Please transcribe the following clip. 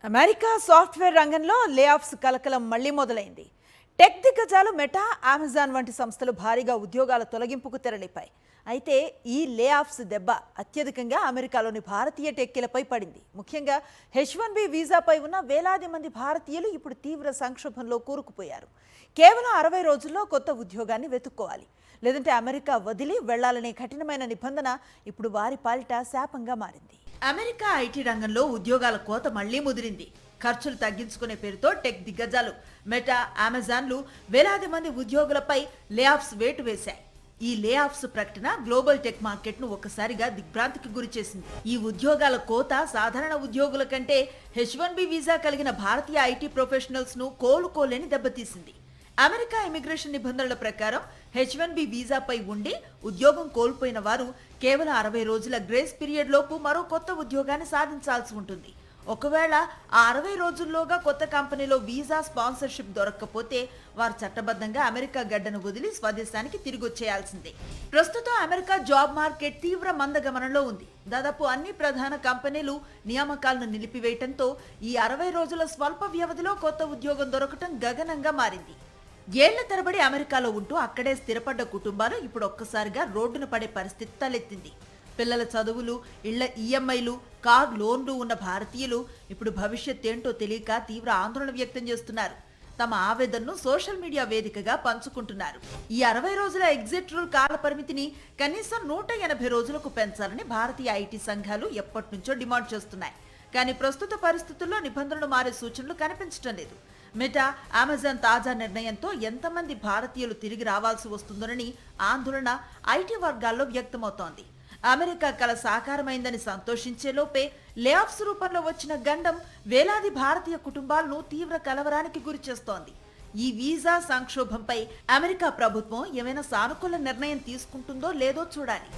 America software రంగంలో లే offs కలకలం మళ్లీ మొదలైంది. టెక్ దిగ్గజాలు మెటా, అమెజాన్ వంటి సంస్థలు భారీగా ఉద్యోగాల తొలగింపుకు తెరలిపాయి. అయితే ఈ లే ఆఫ్స్ దెబ్బ అత్యధికంగా అమెరికాలోని భారతీయ టెక్కీలపై పడింది. ముఖ్యంగా H1B వీసాపై ఉన్న వేలాది మంది భారతీయులు ఇప్పుడు తీవ్ర సంక్షోభంలో కూరుకుపోయారు. కేవలం 60 రోజుల్లో కొత్త ఉద్యోగాన్ని వెతుక్కోవాలి, లేదంటే అమెరికా వదిలి వెళ్లాలనే కఠినమైన నిబంధన ఇప్పుడు వారి పాలిట శాపంగా మారింది. అమెరికా ఐటీ రంగంలో ఉద్యోగాల కోత మళ్లీ ముదిరింది. ఖర్చులు తగ్గించుకునే పేరుతో టెక్ దిగ్గజాలు మెటా, అమెజాన్లు వేలాది మంది ఉద్యోగులపై లే ఆఫ్స్ వేటు వేశాయి. ఈ లే ఆఫ్స్ ప్రకటన గ్లోబల్ టెక్ మార్కెట్ ను ఒక్కసారిగా దిగ్భ్రాంతికి గురిచేసింది. ఈ ఉద్యోగాల కోత సాధారణ ఉద్యోగుల కంటే H1B వీసా కలిగిన భారతీయ ఐటీ ప్రొఫెషనల్స్ ను కోలుకోలేని దెబ్బతీసింది. అమెరికా ఇమిగ్రేషన్ నిబంధనల ప్రకారం H1B వీసాపై ఉండి ఉద్యోగం కోల్పోయిన వారు కేవలం 60 రోజుల గ్రేస్ పీరియడ్ లోపు మరో కొత్త ఉద్యోగాన్ని సాధించాల్సి ఉంటుంది. ఒకవేళ ఆ 60 రోజుల్లోగా కొత్త కంపెనీలో వీసా స్పాన్సర్షిప్ దొరక్కపోతే వారు చట్టబద్ధంగా అమెరికా గడ్డను వదిలి స్వదేశానికి తిరిగి వచ్చేయాల్సిందే. ప్రస్తుతం అమెరికా జాబ్ మార్కెట్ తీవ్ర మందగమనంలో ఉంది. దాదాపు అన్ని ప్రధాన కంపెనీలు నియామకాలను నిలిపివేయడంతో ఈ 60 రోజుల స్వల్ప వ్యవధిలో కొత్త ఉద్యోగం దొరకటం గగనంగా మారింది. ఏళ్ల తరబడి అమెరికాలో ఉంటూ అక్కడే స్థిరపడ్డ కుటుంబాలు ఇప్పుడు ఒక్కసారిగా రోడ్డున పడే పరిస్థితి తలెత్తింది. పిల్లల చదువులు, ఇళ్ల ఈఎంఐలు, కార్ లోన్లు ఉన్న భారతీయులు ఇప్పుడు భవిష్యత్ ఏంటో తెలియక తీవ్ర ఆందోళన వ్యక్తం చేస్తున్నారు. తమ ఆవేదనను సోషల్ మీడియా వేదికగా పంచుకుంటున్నారు. ఈ 60 రోజుల ఎగ్జిట్ రూల్ కాల పరిమితిని కనీసం 180 రోజులకు పెంచాలని భారతీయ ఐటీ సంఘాలు ఎప్పటి నుంచో డిమాండ్ చేస్తున్నాయి. కానీ ప్రస్తుత పరిస్థితుల్లో నిబంధనలు మారే సూచనలు కనిపించడం లేదు. మెటా, అమెజాన్ తాజా నిర్ణయంతో ఎంతమంది భారతీయులు తిరిగి రావాల్సి వస్తుందోనని ఆందోళన ఐటీ వర్గాల్లో వ్యక్తమవుతోంది. అమెరికా కల సాకారమైందని సంతోషించే లోపే లే ఆఫ్స్ రూపంలో వచ్చిన గండం వేలాది భారతీయ కుటుంబాలను తీవ్ర కలవరానికి గురిచేస్తోంది. ఈ వీసా సంక్షోభంపై అమెరికా ప్రభుత్వం ఏమైనా సానుకూల నిర్ణయం తీసుకుంటుందో లేదో చూడాలి.